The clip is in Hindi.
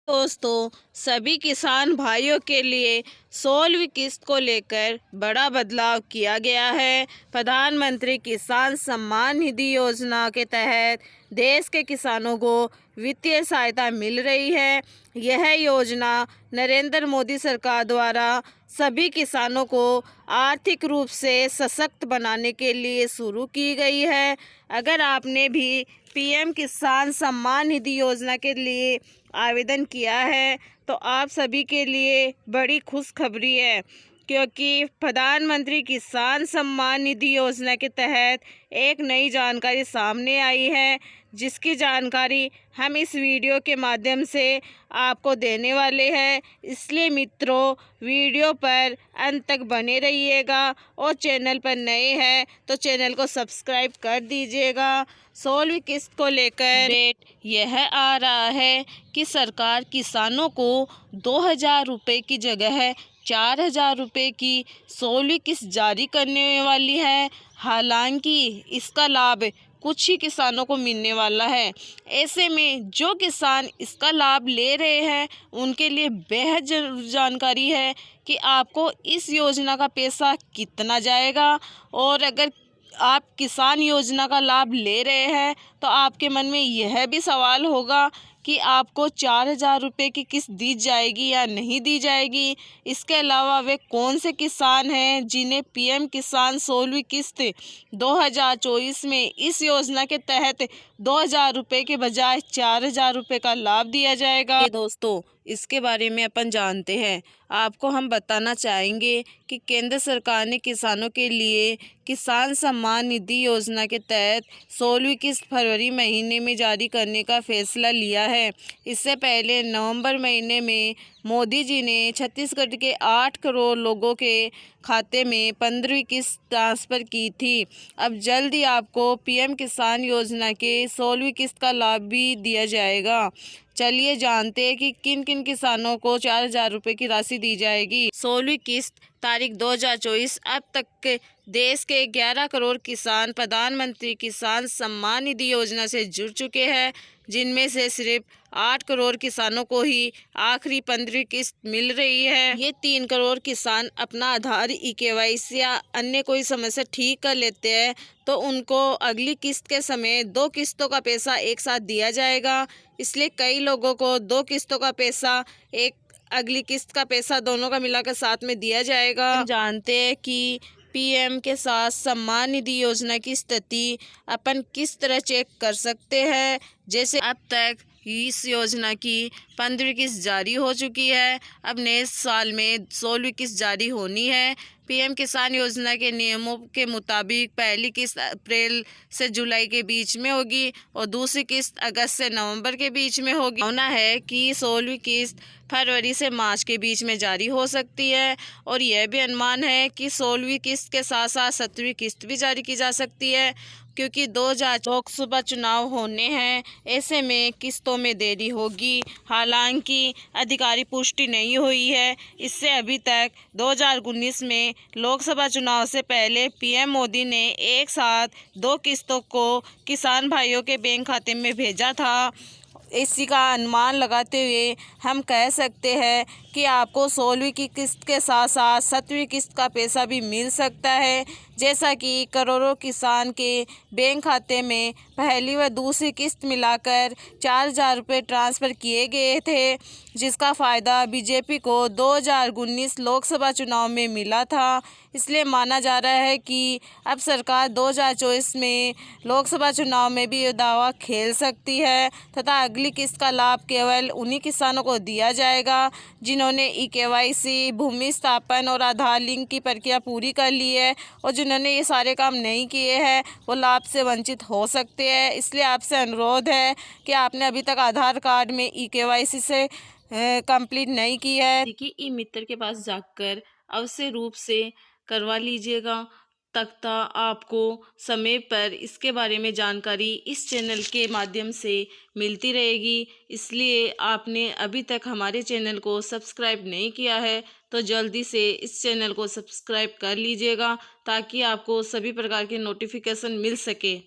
दोस्तों, सभी किसान भाइयों के लिए 16वीं किस्त को लेकर बड़ा बदलाव किया गया है। प्रधानमंत्री किसान सम्मान निधि योजना के तहत देश के किसानों को वित्तीय सहायता मिल रही है। यह योजना नरेंद्र मोदी सरकार द्वारा सभी किसानों को आर्थिक रूप से सशक्त बनाने के लिए शुरू की गई है। अगर आपने भी पीएम किसान सम्मान निधि योजना के लिए आवेदन किया है तो आप सभी के लिए बड़ी खुशखबरी है, क्योंकि प्रधानमंत्री किसान सम्मान निधि योजना के तहत एक नई जानकारी सामने आई है, जिसकी जानकारी हम इस वीडियो के माध्यम से आपको देने वाले हैं। इसलिए मित्रों, वीडियो पर अंत तक बने रहिएगा और चैनल पर नए हैं तो चैनल को सब्सक्राइब कर दीजिएगा। 16वीं किस्त को लेकर डेट यह आ रहा है कि सरकार किसानों को 2,000 रुपये की जगह 4,000 रुपये की 16वीं किस्त जारी करने वाली है। हालांकि इसका लाभ कुछ ही किसानों को मिलने वाला है। ऐसे में जो किसान इसका लाभ ले रहे हैं उनके लिए बेहद जानकारी है कि आपको इस योजना का पैसा कितना जाएगा। और अगर आप किसान योजना का लाभ ले रहे हैं तो आपके मन में यह भी सवाल होगा कि आपको 4,000 रुपये की किस्त दी जाएगी या नहीं दी जाएगी। इसके अलावा वे कौन से किसान हैं जिन्हें पीएम किसान 16वीं किस्त 2024 में इस योजना के तहत 2,000 रुपये के बजाय 4,000 रुपये का लाभ दिया जाएगा। दोस्तों, इसके बारे में अपन जानते हैं। आपको हम बताना चाहेंगे कि केंद्र सरकार ने किसानों के लिए किसान सम्मान निधि योजना के तहत 16वीं किस्त फरवरी महीने में जारी करने का फैसला लिया है। इससे पहले नवंबर महीने में मोदी जी ने छत्तीसगढ़ के 8 करोड़ लोगों के खाते में 15वीं किस्त ट्रांसफ़र की थी। अब जल्द ही आपको पीएम किसान योजना के 16वीं किस्त का लाभ भी दिया जाएगा। चलिए जानते हैं कि किन किन किसानों को 4,000 रुपये की राशि दी जाएगी। 16वीं किस्त तारीख 2024। अब तक देश के 11 करोड़ किसान प्रधानमंत्री किसान सम्मान निधि योजना से जुड़ चुके हैं, जिनमें से सिर्फ 8 करोड़ किसानों को ही आखिरी 15वीं किस्त मिल रही है। ये 3 करोड़ किसान अपना आधार, ई-केवाईसी या अन्य कोई समस्या ठीक कर लेते हैं तो उनको अगली किस्त के समय 2 किस्तों का पैसा एक साथ दिया जाएगा। इसलिए कई लोगों को 2 किस्तों का पैसा, एक अगली किस्त का पैसा, दोनों का मिलाकर साथ में दिया जाएगा। हम जानते हैं कि पीएम के साथ सम्मान निधि योजना की स्थिति अपन किस तरह चेक कर सकते हैं। जैसे अब तक इस योजना की 15वीं किस्त जारी हो चुकी है। अब नए साल में 16वीं किस्त जारी होनी है। पीएम किसान योजना के नियमों के मुताबिक पहली किस्त अप्रैल से जुलाई के बीच में होगी और दूसरी किस्त अगस्त से नवंबर के बीच में होगी। होना है कि 16वीं किस्त फरवरी से मार्च के बीच में जारी हो सकती है और यह भी अनुमान है कि 16वीं किस्त के साथ साथ 17वीं किस्त भी जारी की जा सकती है, क्योंकि 2024 लोकसभा चुनाव होने हैं। ऐसे में किस्तों में देरी होगी। हालांकि अधिकारी पुष्टि नहीं हुई है। इससे अभी तक 2019 में लोकसभा चुनाव से पहले पीएम मोदी ने एक साथ 2 किस्तों को किसान भाइयों के बैंक खाते में भेजा था। इसी का अनुमान लगाते हुए हम कह सकते हैं कि आपको 16वीं की किस्त के साथ साथ 17वीं किस्त का पैसा भी मिल सकता है। जैसा कि करोड़ों किसान के बैंक खाते में पहली व दूसरी किस्त मिलाकर 4,000 रुपये ट्रांसफ़र किए गए थे, जिसका फ़ायदा बीजेपी को 2019 लोकसभा चुनाव में मिला था। इसलिए माना जा रहा है कि अब सरकार 2024 में लोकसभा चुनाव में भी ये दावा खेल सकती है तथा अगली किस्त का लाभ केवल उन्हीं किसानों को दिया जाएगा जिन्होंने ई-केवाईसी, भूमि स्थापन और आधार लिंक की प्रक्रिया पूरी कर ली है, और जिन्होंने ये सारे काम नहीं किए हैं वो लाभ से वंचित हो सकते हैं। इसलिए आपसे अनुरोध है कि आपने अभी तक आधार कार्ड में ई-केवाईसी से कंप्लीट नहीं की है, देखिए ई मित्र के पास जाकर अवश्य रूप से करवा लीजिएगा, तथा आपको समय पर इसके बारे में जानकारी इस चैनल के माध्यम से मिलती रहेगी। इसलिए आपने अभी तक हमारे चैनल को सब्सक्राइब नहीं किया है तो जल्दी से इस चैनल को सब्सक्राइब कर लीजिएगा, ताकि आपको सभी प्रकार के नोटिफिकेशन मिल सके।